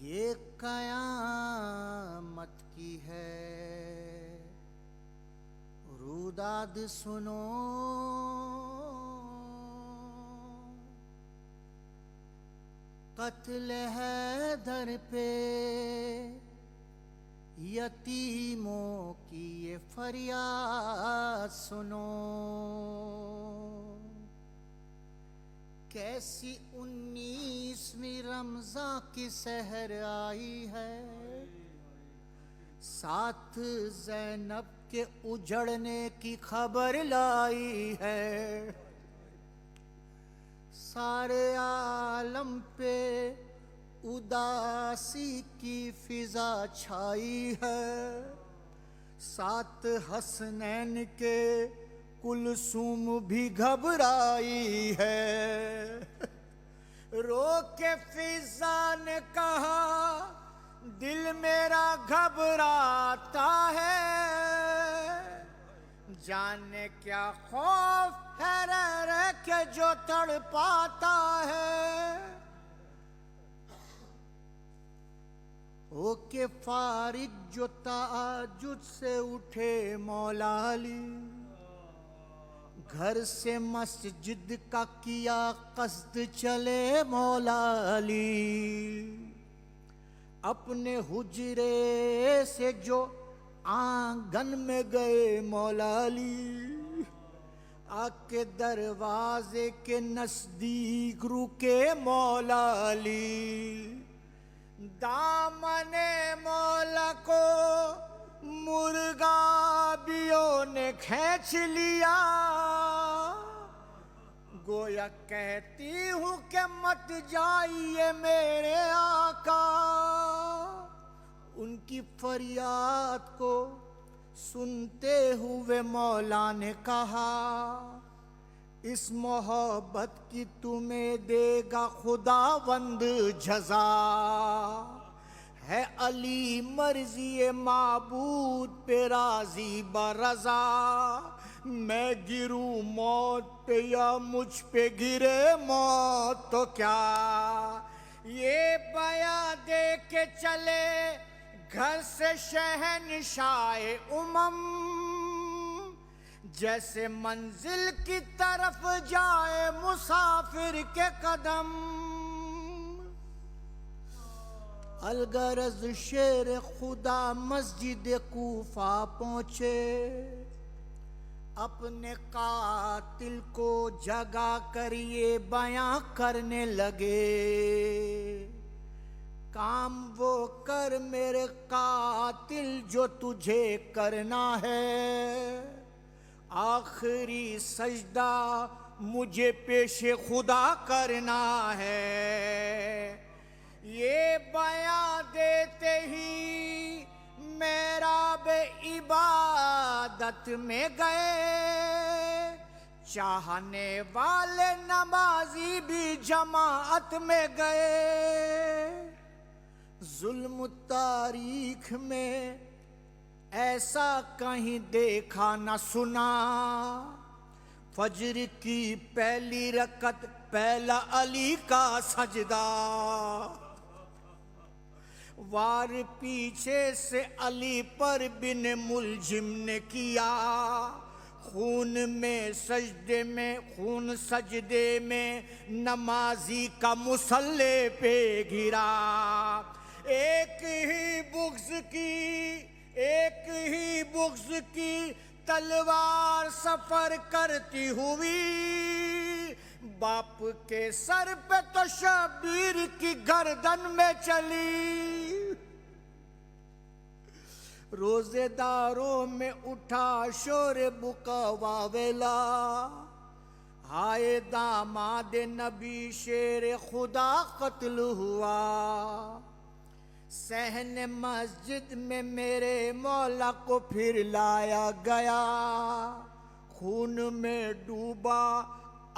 یہ قیامت کی ہے روداد سنو، قتل حیدر پہ یتیموں کی یہ فریاد سنو، کیسی 19ویں رمضان کی سحر آئی ہے، ساتھ زینب کے اجڑنے کی خبر لائی ہے، سارے عالم پہ اداسی کی فضا چھائی ہے، ساتھ حسنین کے کلثوم بھی گھبرائی ہے، رو کے فضا نے کہا دل میرا گھبراتا ہے، جانے کیا خوف ہے رہ کے جو تڑپاتا ہے، ہو کے فارغ جو تہجد سے اٹھے مولا علی، گھر سے مسجد کا کیا قصد چلے مولا علی، اپنے حجرے سے جو آنگن میں گئے مولا علی، آ کے دروازے کے نزدیک رکے مولا علی، دامن مولا کو مرغابیوں نے کھینچ لیا، گویا کہتی ہوں کہ مت جائیے میرے آقا، ان کی فریاد کو سنتے ہوئے مولا نے کہا اس محبت کی تمہیں دے گا خداوند جزا، ہے علی مرضی معبود پہ راضی برضا، میں گروں موت پہ یا مجھ پہ گرے موت تو کیا، یہ بیاں دے کے چلے گھر سے شہنشاہ جیسے منزل کی طرف جائے مسافر کے قدم، الغرض شیر خدا مسجد کوفہ پہنچے، اپنے قاتل کو جگا کر یہ بیاں کرنے لگے، کام وہ کر میرے قاتل جو تجھے کرنا ہے، آخری سجدہ مجھے پیش خدا کرنا ہے، یہ بیاں دیتے ہی محراب عبادت میں گئے، چاہنے والے نمازی بھی جماعت میں گئے، ظلم تاریخ میں ایسا کہیں دیکھا نہ سنا، فجر کی پہلی رکعت پہلا علی کا سجدہ، وار پیچھے سے علی پر بن ملجم نے کیا، خون سجدے میں نمازی کا مصلی پہ گرا، ایک ہی بغض کی تلوار سفر کرتی ہوئی، باپ کے سر پہ تو شبیر کی گردن میں چلی، روزے داروں میں اٹھا شور بکا واویلا، ہائے داماد نبی شیر خدا قتل ہوا، صحن مسجد میں میرے مولا کو پھر لایا گیا، خون میں ڈوبا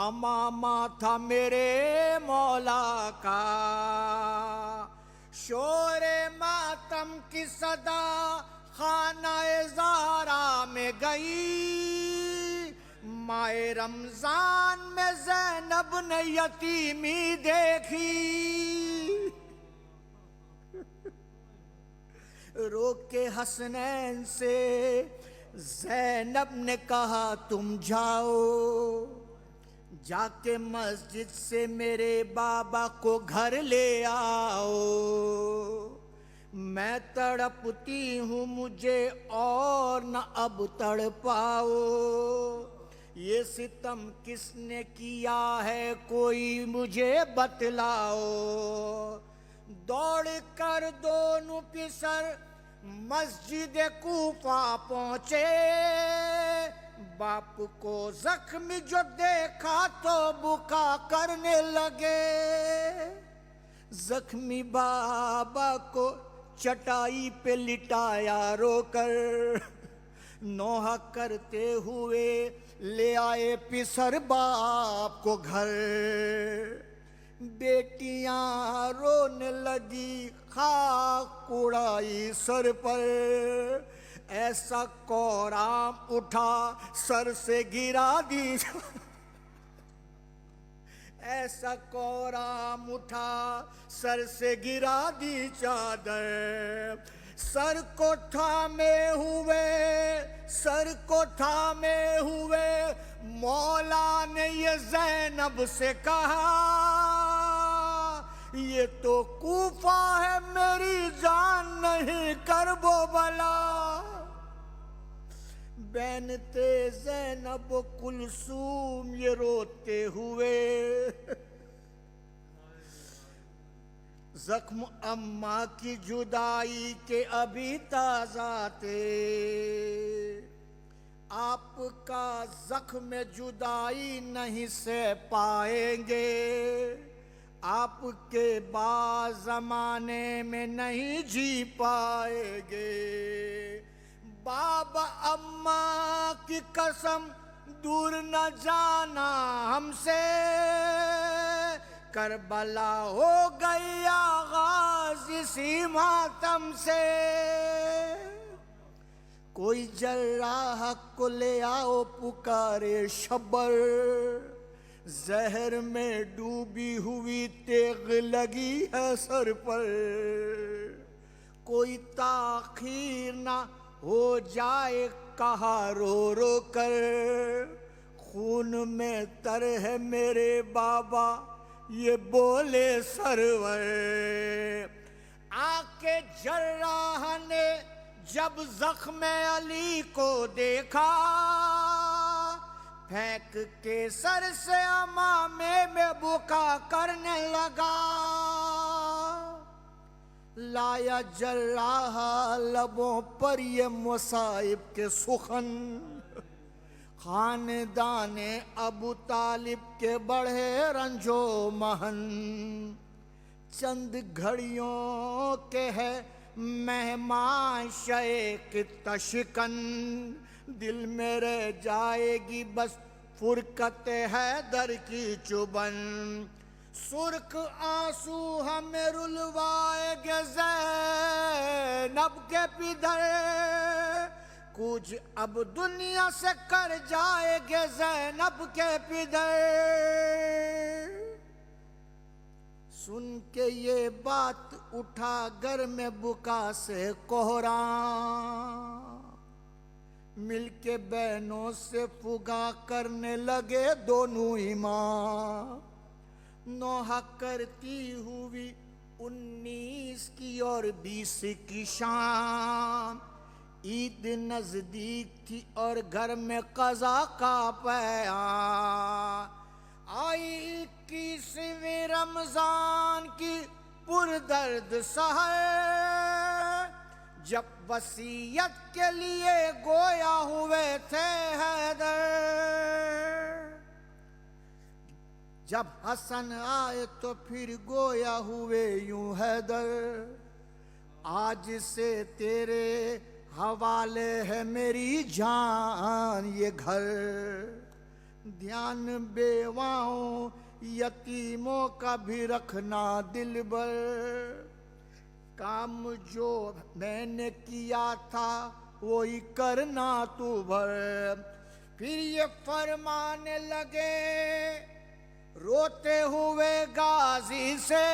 امامہ تھا میرے مولا کا، شور ماتم کی صدا خانہ زہرا میں گئی، ماہ رمضان میں زینب نے یتیمی دیکھی، رو کے حسنین سے زینب نے کہا تم جاؤ، جا کے مسجد سے میرے بابا کو گھر لے آؤ، میں تڑپتی ہوں مجھے اور نہ اب تڑپاؤ، یہ ستم کس نے کیا ہے کوئی مجھے بتلاؤ۔ دوڑ کر دونوں پسر مسجد کوفہ پہنچے، باپ کو زخمی جو دیکھا تو بکا کرنے لگے، زخمی بابا کو چٹائی پہ لٹایا رو کر، نوحہ کرتے ہوئے لے آئے پسر باپ کو گھر، بیٹیاں رونے لگی خاک اڑائی سر پر، ایسا کورام اٹھا سر سے گرا دی، ایسا کورام اٹھا سر سے گرا دی چادر، سر کو تھامے ہوئے مولا نے یہ زینب سے کہا، یہ تو کوفہ ہے میری جان نہیں کرب و بلا، بینتے زینب و کلثوم یہ روتے ہوئے، زخم اماں کی جدائی کے ابھی تازہ تھے، آپ کا زخم جدائی نہیں سہ پائیں گے، آپ کے بعد زمانے میں نہیں جی پائیں گے، بابا اماں کی قسم دور نہ جانا ہم سے، کربلا ہو گئی آغاز اسی ماتم سے، کوئی جراح کو لے آؤ پکارے شبر، زہر میں ڈوبی ہوئی تیغ لگی ہے سر پر، کوئی تاخیر نہ ہو جائے کہا رو رو کر، خون میں تر ہے میرے بابا یہ بولے سرور، آ کے جراح نے جب زخم علی کو دیکھا، پھینک کے سر سے امامے میں بکا کرنے لگا، لایا جراح لبوں پر یہ مصائب کے سخن، خاندان ابو طالب کے بڑھے رنج و محن، چند گھڑیوں کے ہے مہمان شیخ تشکن، دل میں رہ جائے گی بس فرقت حیدر کی چبن، سرخ آنسو ہمیں رلوائے گے زینب کے پدر، کچھ اب دنیا سے کر جائے گے زینب کے پدر، سن کے یہ بات اٹھا گھر میں بکا سے کوہرام، مل کے بہنوں سے فغا کرنے لگے دونوں امام، نوحہ کرتی ہوئی 19 کی اور 20 کی شام، عید نزدیک تھی اور گھر میں قضا کا پیام، آئی 21ویں رمضان کی پردرد سحر، جب وصیت کے لیے گویا ہوئے تھے حیدر، جب حسن آئے تو پھر گویا ہوئے یوں حیدر، آج سے تیرے حوالے ہے میری جان یہ گھر، دھیان بیواؤں یتیموں کا بھی رکھنا دل بر، کام جو میں نے کیا تھا وہی کرنا تو بھر، پھر یہ فرمانے لگے روتے ہوئے غازی سے،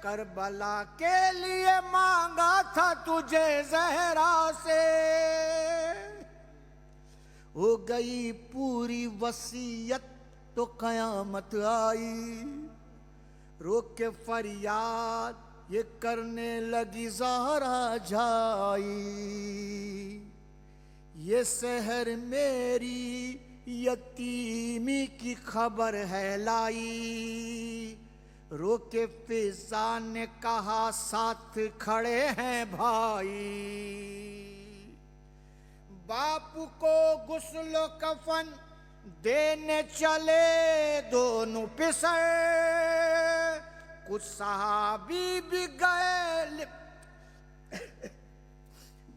کربلا کے لیے مانگا تھا تجھے زہرا سے، ہو گئی پوری وصیت تو قیامت آئی، رو کے فریاد یہ کرنے لگی زہرا جائی، یہ سحر میری یتیمی کی خبر ہے لائی، رو کے فضا نے کہا ساتھ کھڑے ہیں بھائی، باپ کو غسل و کفن دینے چلے دونوں پسر، کچھ صحابی بھی گئے،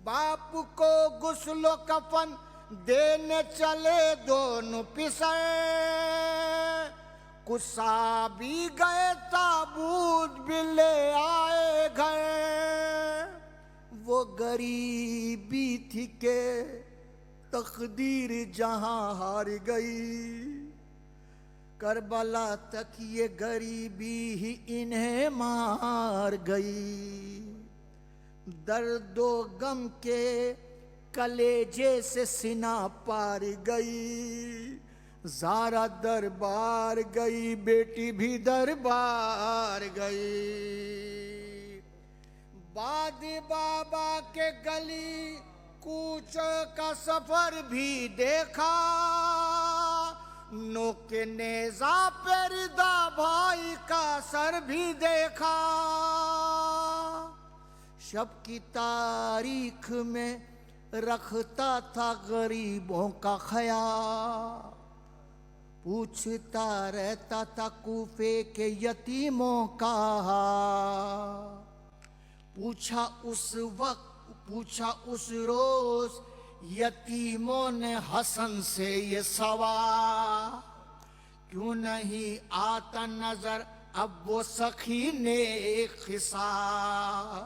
باپ کو غسل و کفن دینے چلے دونوں پسر، کچھ صحابی گئے تابوت بھی لے آئے گھر، وہ غریبی تھی کہ تقدیر جہاں ہار گئی، کربلا تک یہ غریبی ہی انہیں مار گئی، درد و غم کے کلیجے سے سینہ پار گئی، زارا دربار گئی بیٹی بھی دربار گئی، بعد بابا کے گلی کوچ کا سفر بھی دیکھا، نوک نیزہ پہ ردا بھائی کا سر بھی دیکھا، شب کی تاریخ میں رکھتا تھا غریبوں کا خیال، پوچھتا رہتا تھا کوفے کے یتیموں کا، پوچھا اس روز یتیموں نے حسن سے یہ سوال، کیوں نہیں آتا نظر اب وہ سخی نیک خصال،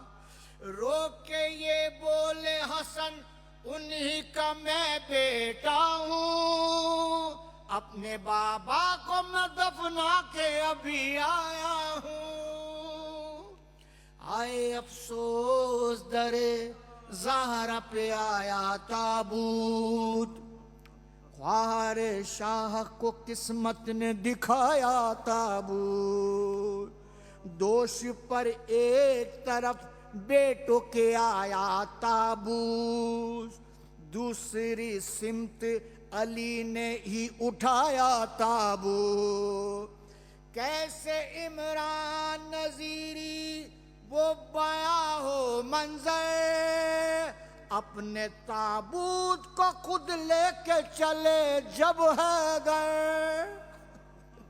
رو کے یہ بولے حسن انہی کا میں بیٹا ہوں، اپنے بابا کو میں دفنا کے ابھی آیا ہوں، آئے افسوس درے زہرا پہ آیا تابوت، خواہر شاہ کو قسمت نے دکھایا تابوت، دوش پر ایک طرف بیٹوں کے آیا تابوت، دوسری سمت علی نے ہی اٹھایا تابوت، کیسے عمران نذیری وہ بیاں ہو منظر، اپنے تابوت کو خود لے کے چلے جب حیدر،